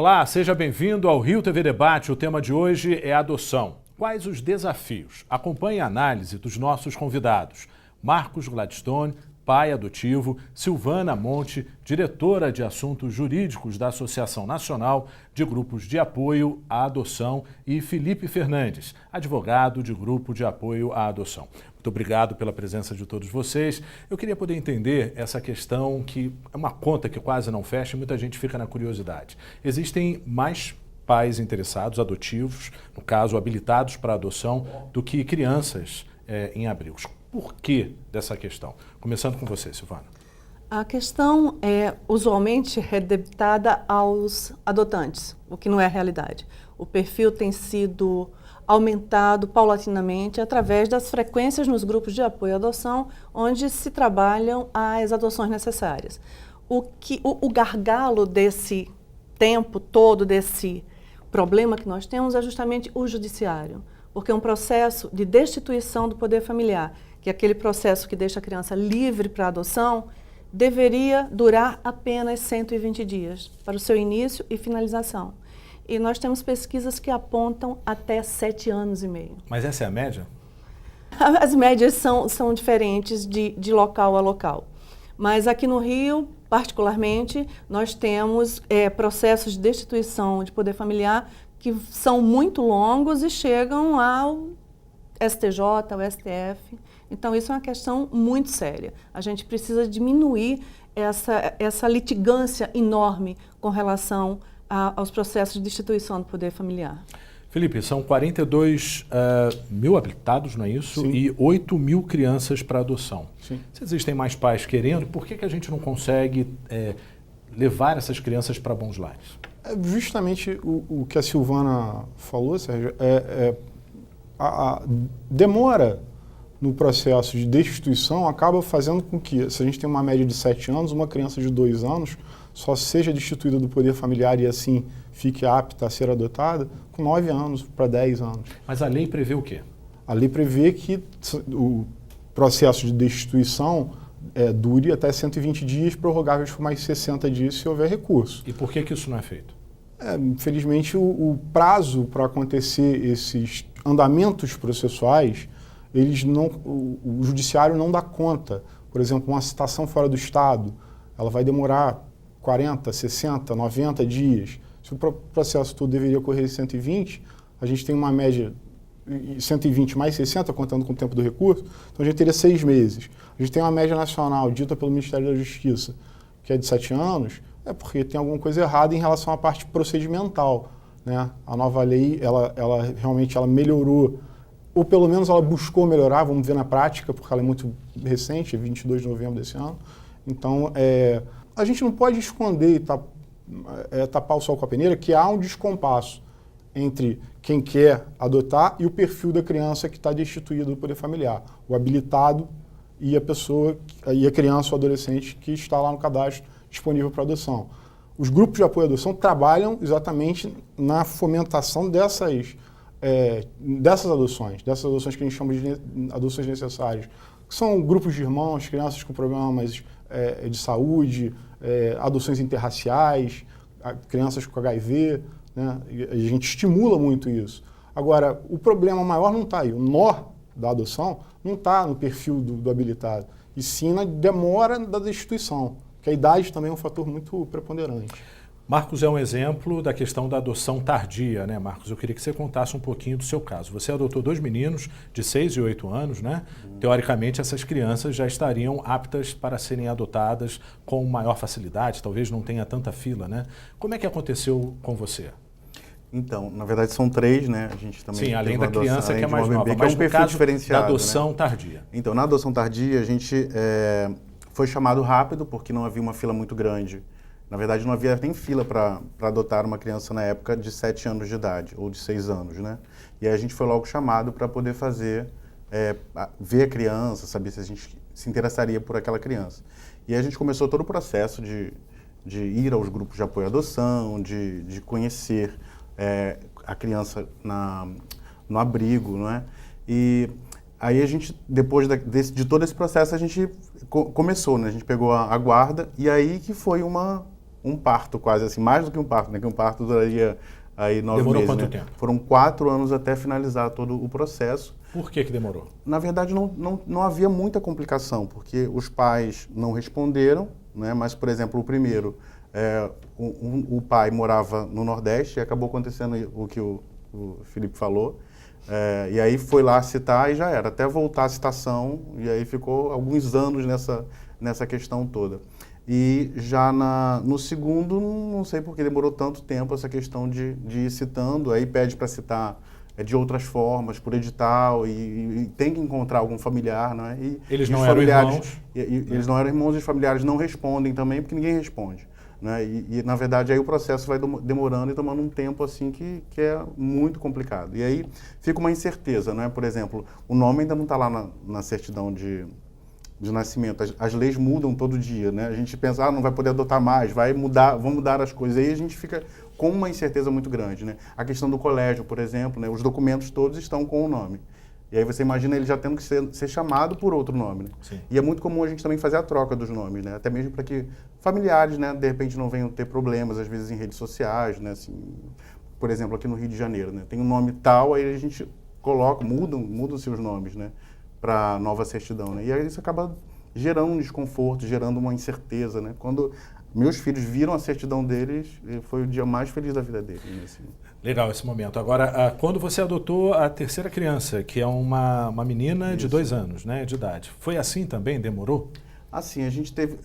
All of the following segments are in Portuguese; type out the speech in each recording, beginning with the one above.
Olá, seja bem-vindo ao Rio TV Debate. O tema de hoje é adoção. Quais os desafios? Acompanhe a análise dos nossos convidados. Marcos Gladstone, pai adotivo, Silvana Monte, diretora de assuntos jurídicos da Associação Nacional de Grupos de Apoio à Adoção, e Felipe Fernandes, advogado de Grupo de Apoio à Adoção. Muito obrigado pela presença de todos vocês. Eu queria poder entender essa questão que é uma conta que quase não fecha e muita gente fica na curiosidade. Existem mais pais interessados, adotivos, no caso, habilitados para adoção, do que crianças em abrigos. Por que dessa questão? Começando com você, Silvana. A questão é usualmente redebitada aos adotantes, o que não é a realidade. O perfil tem sido aumentado paulatinamente através das frequências nos grupos de apoio à adoção, onde se trabalham as adoções necessárias. O gargalo desse tempo todo, desse problema que nós temos, é justamente o judiciário, porque é um processo de destituição do poder familiar, que é aquele processo que deixa a criança livre para adoção, deveria durar apenas 120 dias para o seu início e finalização. E nós temos pesquisas que apontam até 7 anos e meio. Mas essa é a média? As médias são diferentes de local a local. Mas aqui no Rio, particularmente, nós temos processos de destituição de poder familiar que são muito longos e chegam ao STJ, ao STF. Então, isso é uma questão muito séria. A gente precisa diminuir essa litigância enorme com relação aos processos de destituição do poder familiar. Felipe, são 42 mil habilitados, não é isso? Sim. E 8 mil crianças para adoção. Sim. Se existem mais pais querendo, por que a gente não consegue levar essas crianças para bons lares? Justamente o que a Silvana falou, Sérgio, a demora no processo de destituição acaba fazendo com que, se a gente tem uma média de 7 anos, uma criança de 2 anos só seja destituída do poder familiar e assim fique apta a ser adotada com 9 anos para 10 anos. Mas a lei prevê o quê? A lei prevê que o processo de destituição dure até 120 dias, prorrogáveis por mais 60 dias se houver recurso. E por que isso não é feito? Infelizmente, o prazo para acontecer esses andamentos processuais, o judiciário não dá conta. Por exemplo, uma citação fora do Estado, ela vai demorar 40, 60, 90 dias. Se o processo todo deveria ocorrer em 120, a gente tem uma média 120 mais 60, contando com o tempo do recurso, então a gente teria 6 meses. A gente tem uma média nacional dita pelo Ministério da Justiça, que é de 7 anos, é porque tem alguma coisa errada em relação à parte procedimental, né? A nova lei, ela realmente melhorou, ou pelo menos ela buscou melhorar, vamos ver na prática, porque ela é muito recente, 22 de novembro desse ano. Então, a gente não pode esconder e tapar o sol com a peneira que há um descompasso entre quem quer adotar e o perfil da criança que está destituída do poder familiar, o habilitado e a criança ou adolescente que está lá no cadastro disponível para adoção. Os grupos de apoio à adoção trabalham exatamente na fomentação dessas adoções que a gente chama de adoções necessárias, que são grupos de irmãos, crianças com problemas de saúde, adoções interraciais, crianças com HIV, né? A gente estimula muito isso. Agora, o problema maior não está aí, o nó da adoção não está no perfil do habilitado, e sim na demora da destituição, porque a idade também é um fator muito preponderante. Marcos é um exemplo da questão da adoção tardia, né, Marcos? Eu queria que você contasse um pouquinho do seu caso. Você adotou 2 meninos de 6 e 8 anos, né? Teoricamente, essas crianças já estariam aptas para serem adotadas com maior facilidade, talvez não tenha tanta fila, né? Como é que aconteceu com você? Então, na verdade são 3, né? A gente também Sim, além da adoção, criança que é mais nova, bebê, mas é um perfil caso diferenciado, da adoção né? tardia. Então, na adoção tardia, a gente foi chamado rápido, porque não havia uma fila muito grande. Na verdade, não havia nem fila para adotar uma criança na época de 7 anos de idade, ou de 6 anos, né? E aí a gente foi logo chamado para poder ver a criança, saber se a gente se interessaria por aquela criança. E aí a gente começou todo o processo de ir aos grupos de apoio à adoção, de conhecer a criança no abrigo, não é? E aí a gente, depois de todo esse processo, a gente começou, né? A gente pegou a guarda, e aí que foi uma um parto quase, assim, mais do que um parto, né? Que um parto duraria aí 9 Demorou meses. quanto Né? tempo? Foram 4 anos até finalizar todo o processo. Por que demorou? Na verdade, não havia muita complicação, porque os pais não responderam, né? Mas, por exemplo, o primeiro, o pai morava no Nordeste e acabou acontecendo o que o Felipe falou. E aí foi lá citar e já era, até voltar a citação, e aí ficou alguns anos nessa questão toda. E já no segundo, não sei por que demorou tanto tempo essa questão de ir citando, aí pede para citar de outras formas, por edital, e tem que encontrar algum familiar, não é? Eles não eram irmãos. Eles não eram irmãos e os familiares não respondem também, porque ninguém responde. Né? Na verdade, aí o processo vai demorando e tomando um tempo assim que é muito complicado. E aí fica uma incerteza, né? Por exemplo, o nome ainda não está lá na certidão de nascimento. As leis mudam todo dia, né? A gente pensa, não vai poder adotar mais, vão mudar as coisas. Aí a gente fica com uma incerteza muito grande, né? A questão do colégio, por exemplo, né? Os documentos todos estão com o nome. E aí você imagina ele já tendo que ser chamado por outro nome, né? Sim. E é muito comum a gente também fazer a troca dos nomes, né? Até mesmo para que familiares, né, de repente não venham ter problemas, às vezes em redes sociais, né? Assim, por exemplo, aqui no Rio de Janeiro, né? Tem um nome tal, aí a gente mudam-se os nomes, né? Para nova certidão, né? E aí isso acaba gerando um desconforto, gerando uma incerteza, né? Quando meus filhos viram a certidão deles, foi o dia mais feliz da vida deles. Assim. Legal esse momento. Agora, quando você adotou a terceira criança, que é uma menina de 2 anos, né, de idade, foi assim também? Demorou? Assim, a gente teve,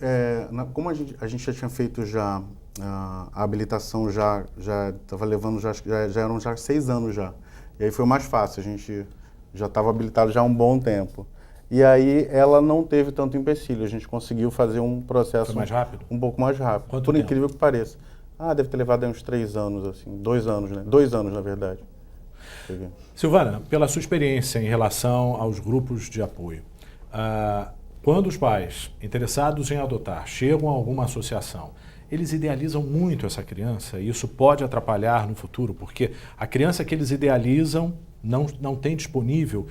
como a gente já tinha feito já a habilitação, já estava levando, já eram 6 anos já. E aí foi mais fácil, a gente já estava habilitado já há um bom tempo. E aí ela não teve tanto empecilho, a gente conseguiu fazer um processo mais rápido? Um pouco mais rápido, Quanto por tempo? incrível que pareça. Deve ter levado aí uns 3 anos, assim, 2 anos, né? 2 anos, na verdade. Silvana, pela sua experiência em relação aos grupos de apoio, quando os pais interessados em adotar chegam a alguma associação, eles idealizam muito essa criança e isso pode atrapalhar no futuro, porque a criança que eles idealizam não tem disponível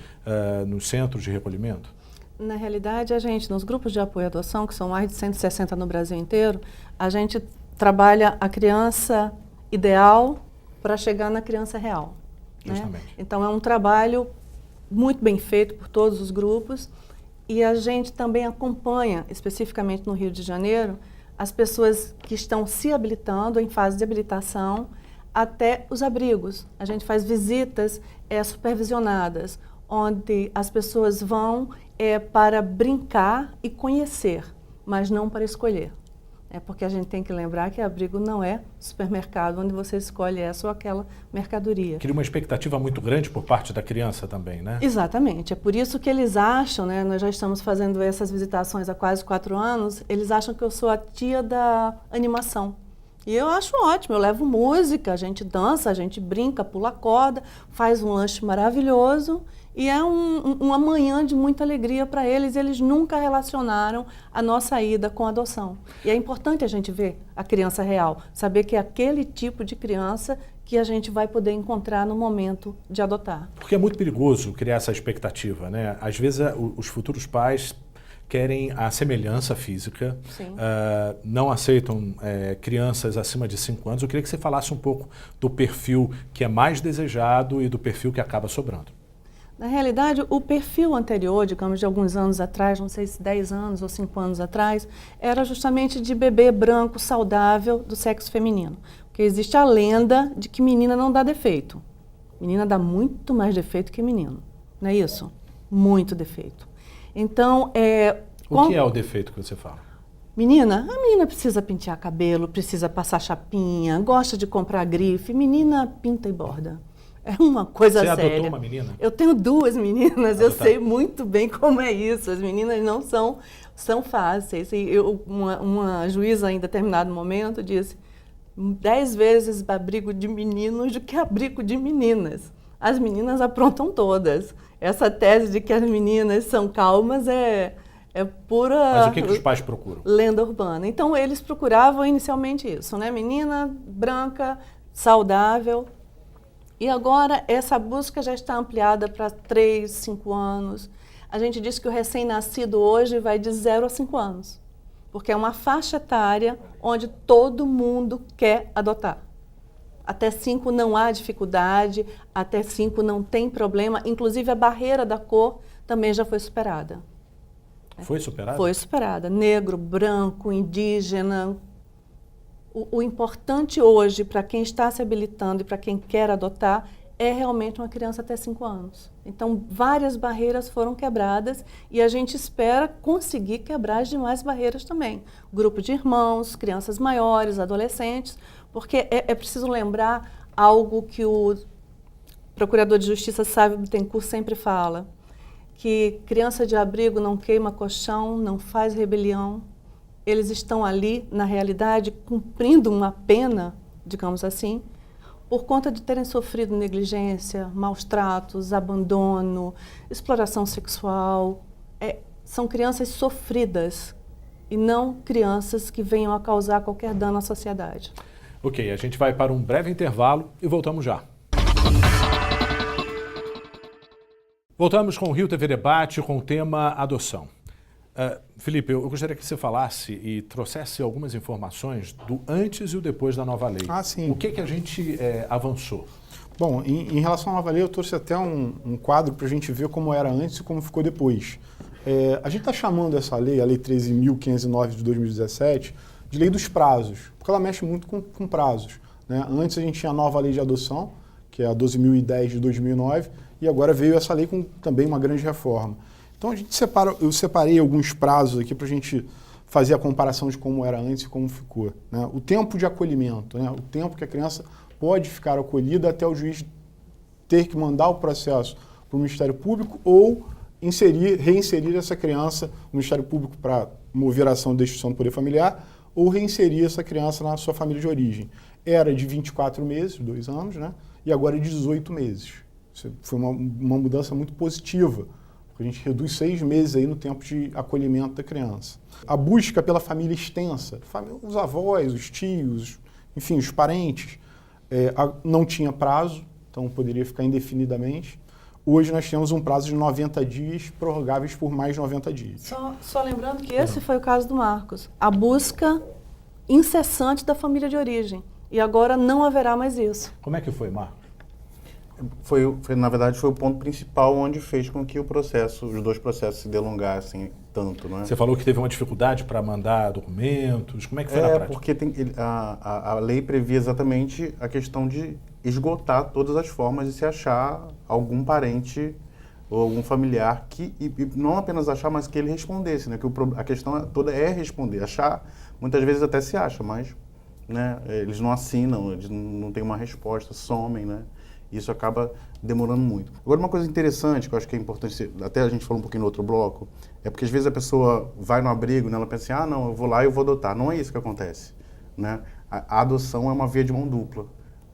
nos centros de recolhimento? Na realidade, a gente, nos grupos de apoio à adoção, que são mais de 160 no Brasil inteiro, a gente trabalha a criança ideal para chegar na criança real. Justamente. Né? Então, é um trabalho muito bem feito por todos os grupos e a gente também acompanha, especificamente no Rio de Janeiro, as pessoas que estão se habilitando, em fase de habilitação, até os abrigos. A gente faz visitas supervisionadas, onde as pessoas vão para brincar e conhecer, mas não para escolher. Porque a gente tem que lembrar que abrigo não é supermercado onde você escolhe essa ou aquela mercadoria. Cria uma expectativa muito grande por parte da criança também, né? Exatamente. É por isso que eles acham, né, nós já estamos fazendo essas visitações há quase 4 anos, eles acham que eu sou a tia da animação. E eu acho ótimo, eu levo música, a gente dança, a gente brinca, pula corda, faz um lanche maravilhoso e é uma manhã de muita alegria para eles. Eles nunca relacionaram a nossa ida com a adoção. E é importante a gente ver a criança real, saber que é aquele tipo de criança que a gente vai poder encontrar no momento de adotar. Porque é muito perigoso criar essa expectativa, né? Às vezes os futuros pais querem a semelhança física, não aceitam crianças acima de 5 anos. Eu queria que você falasse um pouco do perfil que é mais desejado e do perfil que acaba sobrando. Na realidade, o perfil anterior, digamos, de alguns anos atrás, não sei se 10 anos ou 5 anos atrás, era justamente de bebê branco, saudável, do sexo feminino. Porque existe a lenda de que menina não dá defeito. Menina dá muito mais defeito que menino, não é isso? Muito defeito. Então, o que é o defeito que você fala? A menina precisa pentear cabelo, precisa passar chapinha, gosta de comprar grife, menina pinta e borda. É uma coisa séria. Você adotou uma menina? Eu tenho 2 meninas, eu sei muito bem como é isso. As meninas não são fáceis. E uma juíza em determinado momento disse 10 vezes abrigo de meninos do que abrigo de meninas. As meninas aprontam todas. Essa tese de que as meninas são calmas é pura... Mas o que os pais procuram? Lenda urbana. Então, eles procuravam inicialmente isso, né? Menina branca, saudável. E agora, essa busca já está ampliada para 3, 5 anos. A gente diz que o recém-nascido hoje vai de 0 a 5 anos. porque é uma faixa etária onde todo mundo quer adotar. Até 5 não há dificuldade, até 5 não tem problema, inclusive a barreira da cor também já foi superada. Foi superada? Foi superada. Negro, branco, indígena. O importante hoje para quem está se habilitando e para quem quer adotar é realmente uma criança até 5 anos. Então, várias barreiras foram quebradas e a gente espera conseguir quebrar as demais barreiras também. Grupo de irmãos, crianças maiores, adolescentes, porque é preciso lembrar algo que o Procurador de Justiça Sávio Bittencourt sempre fala, que criança de abrigo não queima colchão, não faz rebelião. Eles estão ali, na realidade, cumprindo uma pena, digamos assim, por conta de terem sofrido negligência, maus tratos, abandono, exploração sexual. São crianças sofridas e não crianças que venham a causar qualquer dano à sociedade. Ok, a gente vai para um breve intervalo e voltamos já. Voltamos com o Rio TV Debate com o tema adoção. Felipe, eu gostaria que você falasse e trouxesse algumas informações do antes e o depois da nova lei. Sim. O que a gente avançou? Bom, em relação à nova lei, eu trouxe até um quadro para a gente ver como era antes e como ficou depois. A gente está chamando essa lei, a Lei 13.509 de 2017, de Lei dos Prazos, porque ela mexe muito com prazos, né? Antes a gente tinha a nova lei de adoção, que é a 12.010 de 2009, e agora veio essa lei com também uma grande reforma. Então eu separei alguns prazos aqui para a gente fazer a comparação de como era antes e como ficou, né? O tempo de acolhimento, né? O tempo que a criança pode ficar acolhida até o juiz ter que mandar o processo para o Ministério Público ou reinserir essa criança no Ministério Público para mover a ação de destituição do poder familiar ou reinserir essa criança na sua família de origem. Era de 24 meses, 2 anos, né? E agora é de 18 meses. Isso foi uma mudança muito positiva, porque a gente reduz 6 meses aí no tempo de acolhimento da criança. A busca pela família extensa, os avós, os tios, enfim, os parentes, não tinha prazo, então poderia ficar indefinidamente. Hoje nós temos um prazo de 90 dias, prorrogáveis por mais 90 dias. Só lembrando que esse foi o caso do Marcos. A busca incessante da família de origem. E agora não haverá mais isso. Como é que foi, Marcos? Na verdade, foi o ponto principal onde fez com que os dois processos se delongassem tanto, não é? Você falou que teve uma dificuldade para mandar documentos. Como é que foi na prática? Porque a lei previa exatamente a questão de esgotar todas as formas de se achar algum parente ou algum familiar e não apenas achar, mas que ele respondesse, né? Que a questão toda é responder. Achar, muitas vezes até se acha, mas, né, eles não assinam, eles não têm uma resposta, somem, né? Isso acaba demorando muito. Agora, uma coisa interessante, que eu acho que é importante, até a gente falou um pouquinho no outro bloco, é porque às vezes a pessoa vai no abrigo, né, ela pensa assim, não, eu vou lá e eu vou adotar. Não é isso que acontece, né? A adoção é uma via de mão dupla.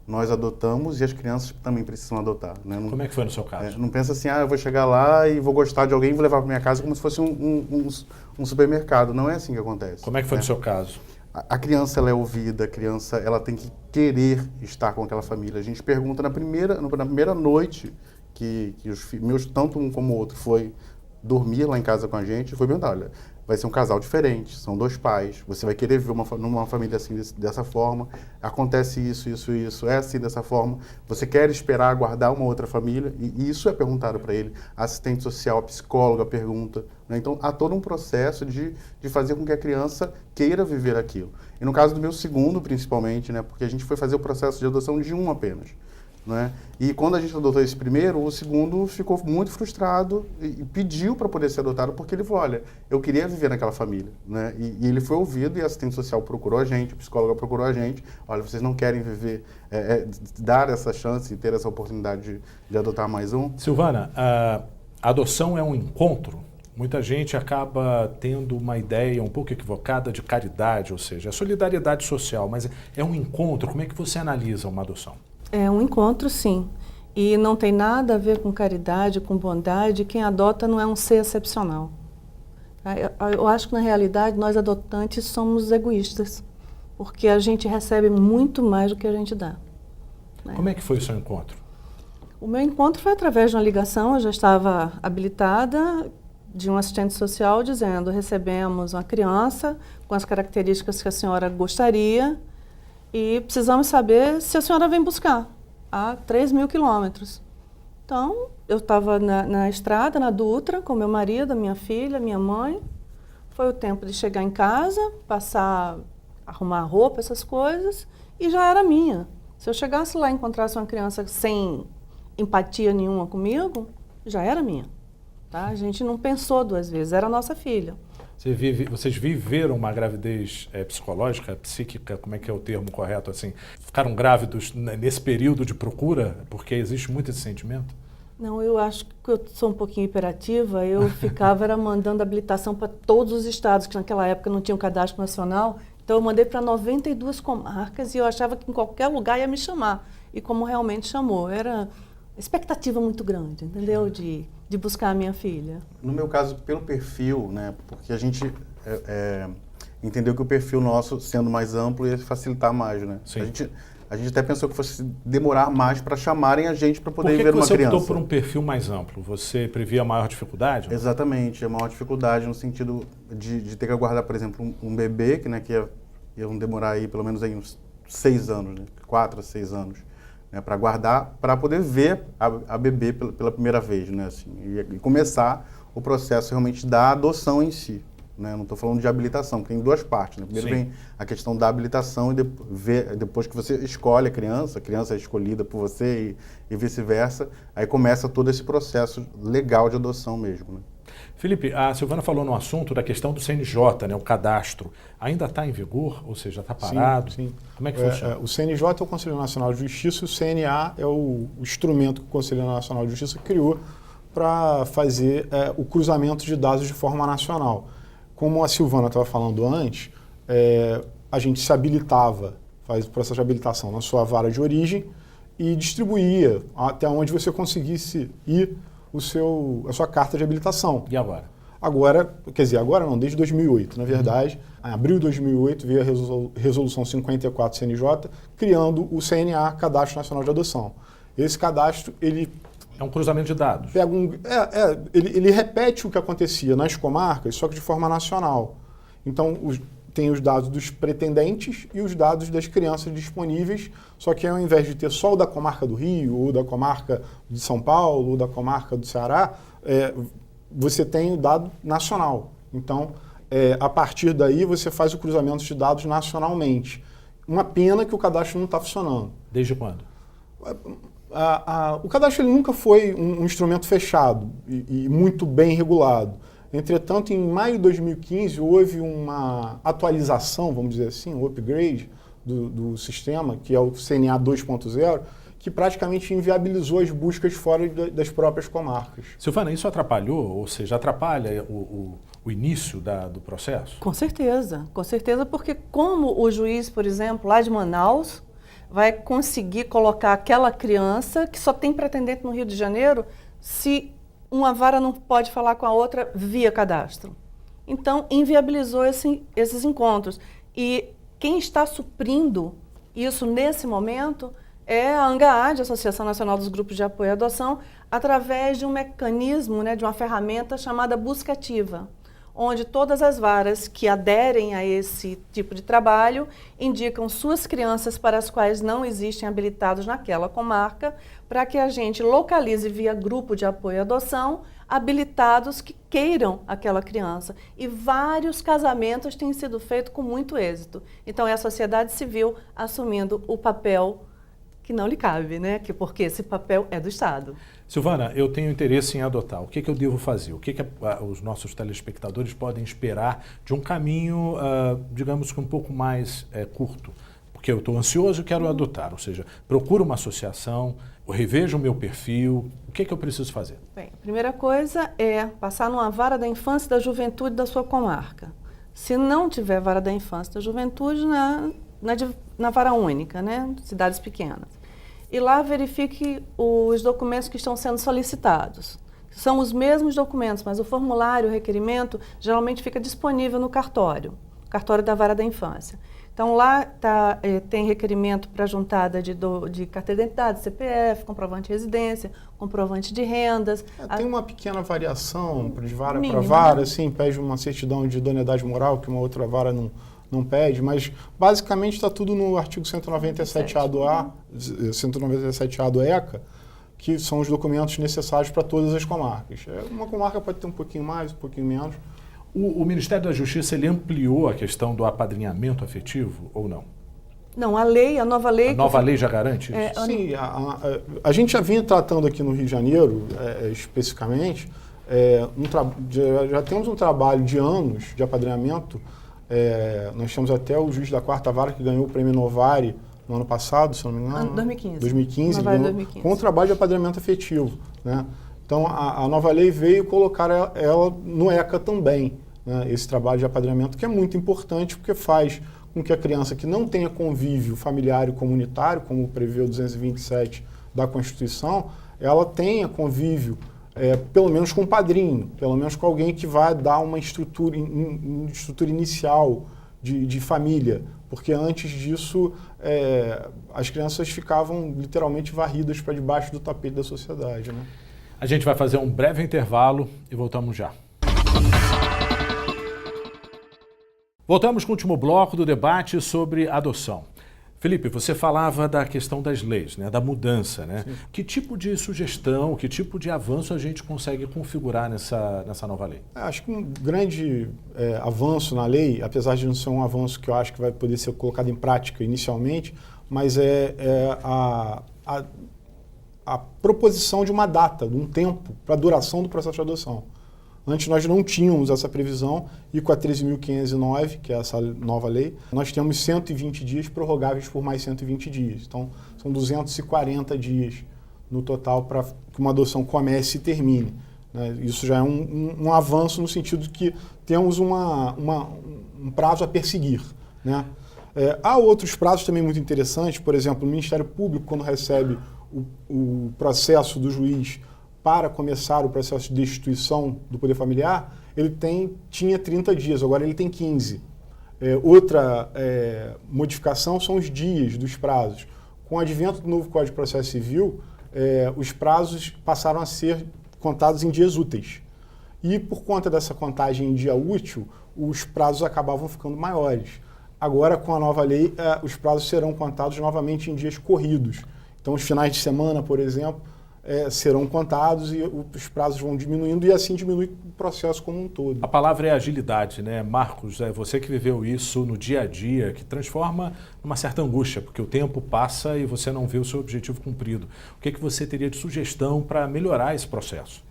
Nós adotamos e as crianças também precisam adotar, né? Como é que foi no seu caso? Não pensa assim, eu vou chegar lá e vou gostar de alguém e vou levar para minha casa como se fosse um supermercado. Não é assim que acontece. Como é que foi no seu caso? A criança ela é ouvida, a criança ela tem que querer estar com aquela família. A gente pergunta na primeira noite que os meus, tanto um como o outro, foi dormir lá em casa com a gente, foi perguntar, olha, vai ser um casal diferente, são 2 pais, você vai querer ver numa família assim, dessa forma, acontece isso, é assim dessa forma, você quer esperar aguardar uma outra família, e isso é perguntado para ele, a assistente social, a psicóloga pergunta, né? Então há todo um processo de fazer com que a criança queira viver aquilo. E no caso do meu segundo, principalmente, né, porque a gente foi fazer o processo de adoção de um apenas. Né? E quando a gente adotou esse primeiro, o segundo ficou muito frustrado e pediu para poder ser adotado porque ele falou, olha, eu queria viver naquela família, né? E ele foi ouvido e a assistente social procurou a gente, a psicóloga procurou a gente, olha, vocês não querem viver, dar essa chance e ter essa oportunidade de adotar mais um? Silvana, a adoção é um encontro? Muita gente acaba tendo uma ideia um pouco equivocada de caridade, ou seja, a solidariedade social, mas é um encontro. Como é que você analisa uma adoção? É um encontro, sim. E não tem nada a ver com caridade, com bondade. Quem adota não é um ser excepcional. Eu acho que, na realidade, nós adotantes somos egoístas, porque a gente recebe muito mais do que a gente dá. Né? Como é que foi o seu encontro? O meu encontro foi através de uma ligação. Eu já estava habilitada, de um assistente social dizendo: recebemos uma criança com as características que a senhora gostaria e precisamos saber se a senhora vem buscar a 3.000 quilômetros. Então, eu estava na estrada, na Dutra, com meu marido, a minha filha, minha mãe. Foi o tempo de chegar em casa, passar, arrumar roupa, essas coisas, e já era minha. Se eu chegasse lá e encontrasse uma criança sem empatia nenhuma comigo, já era minha. Tá? A gente não pensou duas vezes, era a nossa filha. Vocês viveram uma gravidez psicológica, psíquica, como é que é o termo correto, assim? Ficaram grávidos nesse período de procura? Porque existe muito esse sentimento? Não, eu acho que eu sou um pouquinho hiperativa. Eu ficava mandando habilitação para todos os estados, que naquela época não tinha um cadastro nacional. Então eu mandei para 92 comarcas e eu achava que em qualquer lugar ia me chamar. E como realmente chamou, era expectativa muito grande, entendeu? De buscar a minha filha. No meu caso, pelo perfil, né? Porque a gente entendeu que o perfil nosso, sendo mais amplo, ia facilitar mais, né? Sim. A gente até pensou que fosse demorar mais para chamarem a gente para poder ver uma criança. Por que você optou por um perfil mais amplo? Você previa maior dificuldade? Não? Exatamente, a maior dificuldade no sentido de ter que aguardar, por exemplo, um bebê, que, né, que iam demorar aí pelo menos aí uns 6 anos, né, 4 a 6 anos, né, para aguardar, para poder ver a bebê pela primeira vez, né, assim, e começar o processo realmente da adoção em si. Né? Não estou falando de habilitação, porque tem duas partes. Né? Primeiro vem a questão da habilitação e depois que você escolhe a criança é escolhida por você e vice-versa, aí começa todo esse processo legal de adoção mesmo. Né? Felipe, a Silvana falou no assunto da questão do CNJ, né, o cadastro. Ainda está em vigor? Ou seja, está parado? Sim. Como é que funciona? O CNJ é o Conselho Nacional de Justiça e o CNA é o instrumento que o Conselho Nacional de Justiça criou para fazer o cruzamento de dados de forma nacional. Como a Silvana estava falando antes, a gente se habilitava, faz o processo de habilitação na sua vara de origem e distribuía até onde você conseguisse ir a sua carta de habilitação. E agora? Agora não, desde 2008, na verdade. Em abril de 2008 veio a Resolução 54 CNJ, criando o CNA, Cadastro Nacional de Adoção. Esse cadastro, ele é um cruzamento de dados. Ele repete o que acontecia nas comarcas, só que de forma nacional. Então, tem os dados dos pretendentes e os dados das crianças disponíveis, só que ao invés de ter só o da comarca do Rio, ou da comarca de São Paulo, ou da comarca do Ceará, você tem o dado nacional. Então, a partir daí, você faz o cruzamento de dados nacionalmente. Uma pena que o cadastro não está funcionando. Desde quando? O cadastro ele nunca foi um instrumento fechado e muito bem regulado. Entretanto, em maio de 2015, houve uma atualização, vamos dizer assim, um upgrade do sistema, que é o CNA 2.0, que praticamente inviabilizou as buscas fora das próprias comarcas. Silvana, isso atrapalhou, ou seja, atrapalha o início do processo? Com certeza, porque como o juiz, por exemplo, lá de Manaus, vai conseguir colocar aquela criança que só tem pretendente no Rio de Janeiro se uma vara não pode falar com a outra via cadastro. Então, inviabilizou esses encontros. E quem está suprindo isso nesse momento é a ANGAAD, Associação Nacional dos Grupos de Apoio à Adoção, através de um mecanismo, né, de uma ferramenta chamada Busca Ativa, onde todas as varas que aderem a esse tipo de trabalho indicam suas crianças para as quais não existem habilitados naquela comarca, para que a gente localize via grupo de apoio à adoção habilitados que queiram aquela criança. E vários casamentos têm sido feitos com muito êxito. Então é a sociedade civil assumindo o papel que não lhe cabe, né? Porque esse papel é do Estado. Silvana, eu tenho interesse em adotar. O que eu devo fazer? O que os nossos telespectadores podem esperar de um caminho, digamos que um pouco mais curto? Porque eu estou ansioso e quero adotar, ou seja, procuro uma associação, revejo o meu perfil. O que eu preciso fazer? Bem, a primeira coisa é passar numa vara da infância e da juventude da sua comarca. Se não tiver vara da infância e da juventude, na vara única, né? Cidades pequenas. E lá verifique os documentos que estão sendo solicitados. São os mesmos documentos, mas o formulário, o requerimento, geralmente fica disponível no cartório da vara da infância. Então, lá tem requerimento para juntada de carteira de identidade, CPF, comprovante de residência, comprovante de rendas. Tem uma pequena variação de vara para Mínima, vara, né? assim, pede uma certidão de idoneidade moral, que uma outra vara não pede, mas basicamente está tudo no artigo 197A do A, 197A do ECA, que são os documentos necessários para todas as comarcas. Uma comarca pode ter um pouquinho mais, um pouquinho menos. O Ministério da Justiça, ele ampliou a questão do apadrinhamento afetivo ou não? Não, a nova lei... A nova lei já garante isso? Sim, a gente já vinha tratando aqui no Rio de Janeiro, especificamente, já temos um trabalho de anos de apadrinhamento. Nós temos até o juiz da quarta vara que ganhou o prêmio Novari no ano passado, se não me engano. 2015. 2015, Novari ganhou 2015. com o trabalho de apadrinhamento afetivo, né? Então, a nova lei veio colocar ela no ECA também, né? Esse trabalho de apadrinhamento, que é muito importante, porque faz com que a criança que não tenha convívio familiar e comunitário, como prevê o 227 da Constituição, ela tenha convívio, pelo menos com um padrinho, pelo menos com alguém que vai dar uma estrutura inicial de família, porque antes disso as crianças ficavam literalmente varridas para debaixo do tapete da sociedade, né? A gente vai fazer um breve intervalo e voltamos já. Voltamos com o último bloco do debate sobre adoção. Felipe, você falava da questão das leis, né, da mudança, né? Sim. Que tipo de sugestão, que tipo de avanço a gente consegue configurar nessa nova lei? Acho que um grande avanço na lei, apesar de não ser um avanço que eu acho que vai poder ser colocado em prática inicialmente, mas a proposição de uma data, de um tempo para a duração do processo de adoção. Antes nós não tínhamos essa previsão e com a 13.509, que é essa nova lei, nós temos 120 dias prorrogáveis por mais 120 dias. Então, são 240 dias no total para que uma adoção comece e termine, né? Isso já é um avanço no sentido de que temos um prazo a perseguir, né? Há outros prazos também muito interessantes, por exemplo, o Ministério Público, quando recebe o processo do juiz para começar o processo de destituição do poder familiar, ele tinha 30 dias, agora ele tem 15. Outra modificação são os dias dos prazos. Com o advento do novo Código de Processo Civil, os prazos passaram a ser contados em dias úteis. E por conta dessa contagem em dia útil, os prazos acabavam ficando maiores. Agora, com a nova lei, os prazos serão contados novamente em dias corridos. Então, os finais de semana, por exemplo, serão contados e os prazos vão diminuindo e assim diminui o processo como um todo. A palavra é agilidade, né? Marcos, você que viveu isso no dia a dia, que transforma numa certa angústia, porque o tempo passa e você não vê o seu objetivo cumprido. O que você teria de sugestão para melhorar esse processo?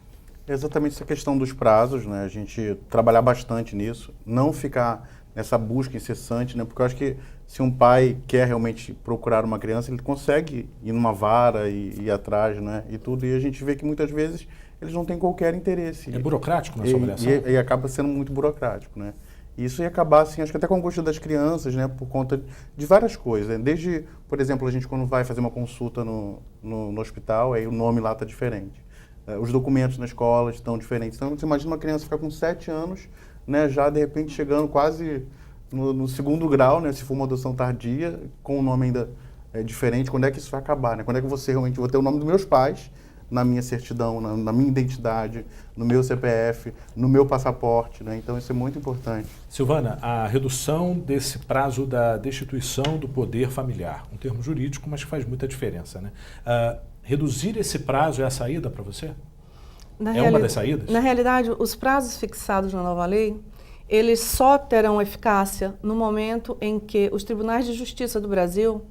É exatamente essa questão dos prazos, né? A gente trabalhar bastante nisso, não ficar nessa busca incessante, né? Porque eu acho que se um pai quer realmente procurar uma criança, ele consegue ir numa vara e ir atrás, né? E tudo. E a gente vê que muitas vezes eles não têm qualquer interesse. É burocrático na sua avaliação? E acaba sendo muito burocrático, né? E isso ia acabar, assim, acho que até com a angústia das crianças, né? Por conta de várias coisas, né? Desde, por exemplo, a gente quando vai fazer uma consulta no hospital, aí o nome lá está diferente. Os documentos na escola estão diferentes. Então, você imagina uma criança ficar com 7 anos, né? Já, de repente, chegando quase no segundo grau, né? Se for uma adoção tardia, com o nome ainda diferente, quando é que isso vai acabar, né? Quando é que você realmente vai ter o nome dos meus pais na minha certidão, na minha identidade, no meu CPF, no meu passaporte, né? Então isso é muito importante. Silvana, a redução desse prazo da destituição do poder familiar, um termo jurídico, mas que faz muita diferença, né? Reduzir esse prazo é a saída para você? Uma das saídas? Na realidade, os prazos fixados na nova lei, eles só terão eficácia no momento em que os tribunais de justiça do Brasil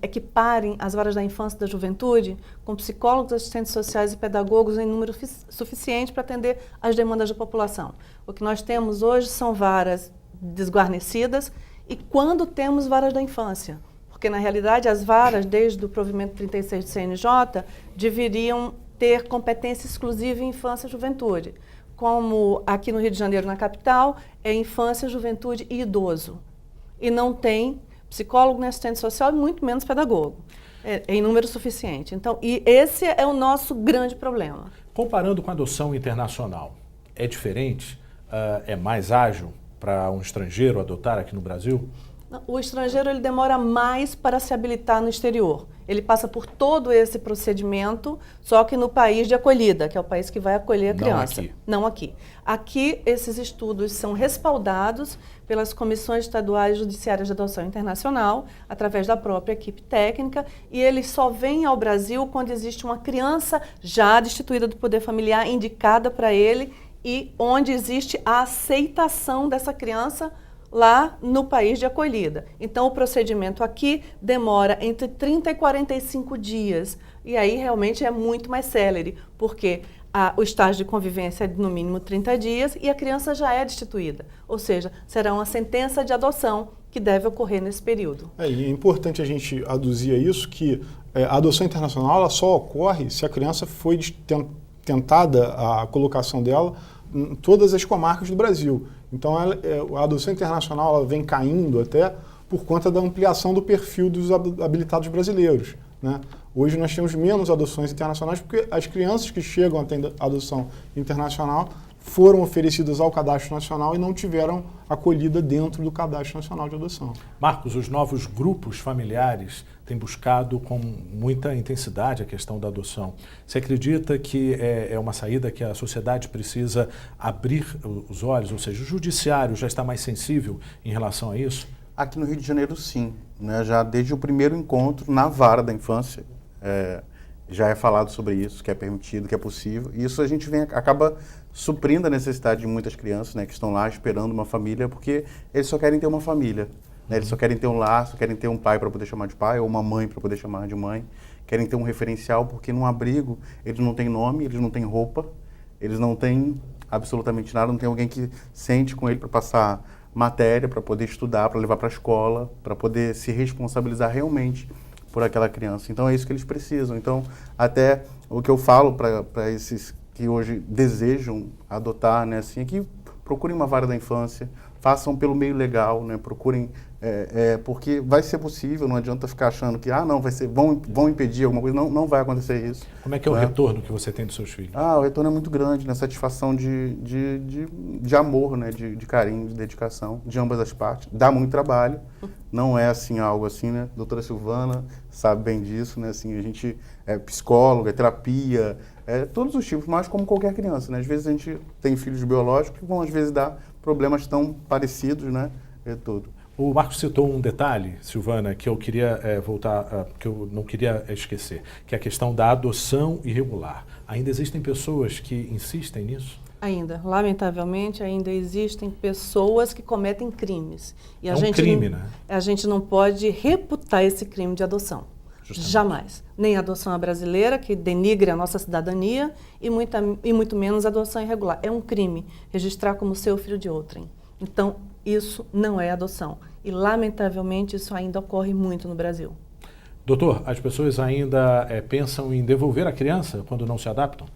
equiparem as varas da infância e da juventude com psicólogos, assistentes sociais e pedagogos em número suficiente para atender às demandas da população. O que nós temos hoje são varas desguarnecidas e quando temos varas da infância. Porque, na realidade, as varas, desde o provimento 36 do CNJ, deveriam ter competência exclusiva em infância e juventude. Como aqui no Rio de Janeiro, na capital, é infância, juventude e idoso. E não tem psicólogo, nem assistente social, e muito menos pedagogo. Em número suficiente. Então, e esse é o nosso grande problema. Comparando com a adoção internacional, é diferente? É mais ágil? para um estrangeiro adotar aqui no Brasil? O estrangeiro ele demora mais para se habilitar no exterior. Ele passa por todo esse procedimento, só que no país de acolhida, que é o país que vai acolher a criança. Não aqui. Aqui, esses estudos são respaldados pelas comissões estaduais judiciárias de adoção internacional, através da própria equipe técnica, e eles só vêm ao Brasil quando existe uma criança já destituída do poder familiar, indicada para ele, e onde existe a aceitação dessa criança lá no país de acolhida. Então, o procedimento aqui demora entre 30 e 45 dias. E aí, realmente, é muito mais célere, porque o estágio de convivência é de, no mínimo, 30 dias e a criança já é destituída. Ou seja, será uma sentença de adoção que deve ocorrer nesse período. E é importante a gente aduzir a isso que a adoção internacional ela só ocorre se a criança foi tentada a colocação dela em todas as comarcas do Brasil. Então, a adoção internacional ela vem caindo até por conta da ampliação do perfil dos habilitados brasileiros, né? Hoje nós temos menos adoções internacionais porque as crianças que chegam a ter adoção internacional foram oferecidas ao Cadastro Nacional e não tiveram acolhida dentro do Cadastro Nacional de Adoção. Marcos, os novos grupos familiares têm buscado com muita intensidade a questão da adoção. Você acredita que é uma saída que a sociedade precisa abrir os olhos, ou seja, o judiciário já está mais sensível em relação a isso? Aqui no Rio de Janeiro, sim, né? Já desde o primeiro encontro na vara da infância, já é falado sobre isso, que é permitido, que é possível. E isso a gente acaba suprindo a necessidade de muitas crianças, né, que estão lá esperando uma família, porque eles só querem ter uma família, né? Eles só querem ter um lar, só querem ter um pai para poder chamar de pai, ou uma mãe para poder chamar de mãe. Querem ter um referencial, porque num abrigo eles não têm nome, eles não têm roupa, eles não têm absolutamente nada, não tem alguém que sente com ele para passar matéria, para poder estudar, para levar para a escola, para poder se responsabilizar realmente por aquela criança. Então é isso que eles precisam. Então até o que eu falo para esses que hoje desejam adotar, né, assim, é que procurem uma vara da infância, façam pelo meio legal, né, procurem, porque vai ser possível, não adianta ficar achando que não, vai ser, vão impedir alguma coisa, não vai acontecer isso. Como é que é o retorno que você tem dos seus filhos? O retorno é muito grande, né, satisfação de amor, né, de carinho, de dedicação, de ambas as partes. Dá muito trabalho, não é assim algo assim, né, doutora Silvana sabe bem disso, né, assim, a gente é psicóloga, é terapia, todos os tipos, mas como qualquer criança, né, às vezes a gente tem filhos biológicos que vão às vezes dar problemas tão parecidos, né, tudo. O Marcos citou um detalhe, Silvana, que eu queria que eu não queria esquecer, que é a questão da adoção irregular. Ainda existem pessoas que insistem nisso? Ainda, lamentavelmente, ainda existem pessoas que cometem crimes. E um crime, né? A gente não pode reputar esse crime de adoção. Justamente. Jamais. Nem a adoção brasileira, que denigre a nossa cidadania, e muito menos a adoção irregular. É um crime registrar como seu filho de outrem. Então, isso não é adoção. E, lamentavelmente, isso ainda ocorre muito no Brasil. Doutor, as pessoas ainda pensam em devolver a criança quando não se adaptam?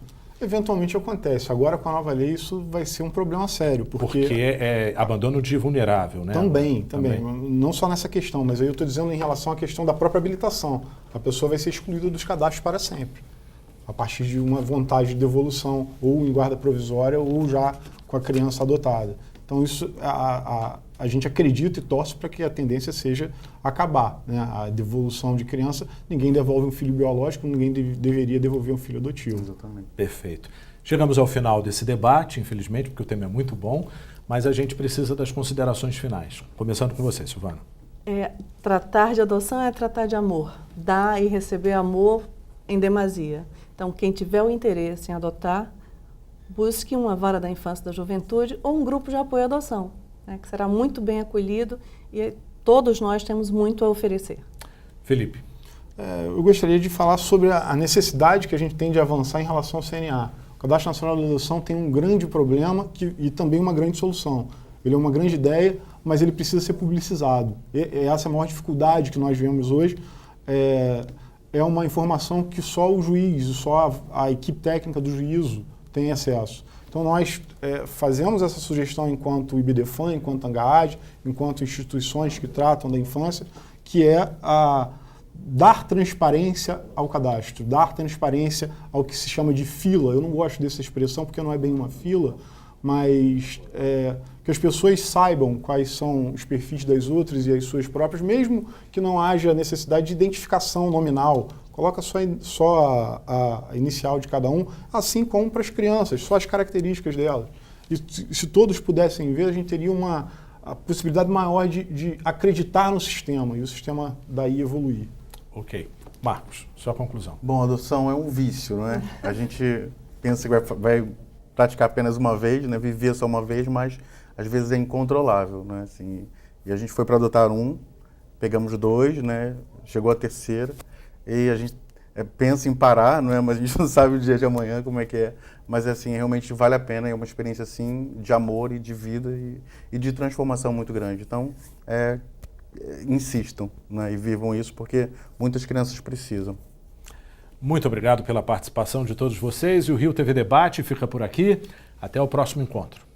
Eventualmente acontece. Agora, com a nova lei, isso vai ser um problema sério. Porque é abandono de vulnerável, né? Também. Não só nessa questão, mas aí eu estou dizendo em relação à questão da própria habilitação. A pessoa vai ser excluída dos cadastros para sempre, a partir de uma vontade de devolução, ou em guarda provisória, ou já com a criança adotada. Então, isso a gente acredita e torce para que a tendência seja acabar, né? A devolução de criança, ninguém devolve um filho biológico, ninguém deveria devolver um filho adotivo. Exatamente. Perfeito. Chegamos ao final desse debate, infelizmente, porque o tema é muito bom, mas a gente precisa das considerações finais. Começando com você, Silvana. Tratar de adoção é tratar de amor. Dar e receber amor em demasia. Então, quem tiver o interesse em adotar, busque uma vara da infância e da juventude ou um grupo de apoio à adoção, né, que será muito bem acolhido e todos nós temos muito a oferecer. Felipe. Eu gostaria de falar sobre a necessidade que a gente tem de avançar em relação ao CNA. O Cadastro Nacional de Adoção tem um grande problema e também uma grande solução. Ele é uma grande ideia, mas ele precisa ser publicizado. Essa é a maior dificuldade que nós vemos hoje. É uma informação que só o juiz, só a equipe técnica do juízo tem acesso. Então nós fazemos essa sugestão enquanto IBDFAN, enquanto ANGAAD, enquanto instituições que tratam da infância, que é dar transparência ao cadastro, dar transparência ao que se chama de fila. Eu não gosto dessa expressão porque não é bem uma fila, mas que as pessoas saibam quais são os perfis das outras e as suas próprias, mesmo que não haja necessidade de identificação nominal. Coloca só a inicial de cada um, assim como para as crianças, só as características delas. E se todos pudessem ver, a gente teria a possibilidade maior de acreditar no sistema e o sistema daí evoluir. Ok. Marcos, sua conclusão. Bom, a adoção é um vício, não é? A gente pensa que vai praticar apenas uma vez, né? Viver só uma vez, mas às vezes é incontrolável, né? Assim, e a gente foi para adotar um, pegamos 2, né? Chegou a terceira e a gente pensa em parar, não é? Mas a gente não sabe o dia de amanhã como é que é. Mas assim, realmente vale a pena, é uma experiência assim de amor e de vida e de transformação muito grande. Então, insistam, né? E vivam isso porque muitas crianças precisam. Muito obrigado pela participação de todos vocês e o Rio TV Debate fica por aqui. Até o próximo encontro.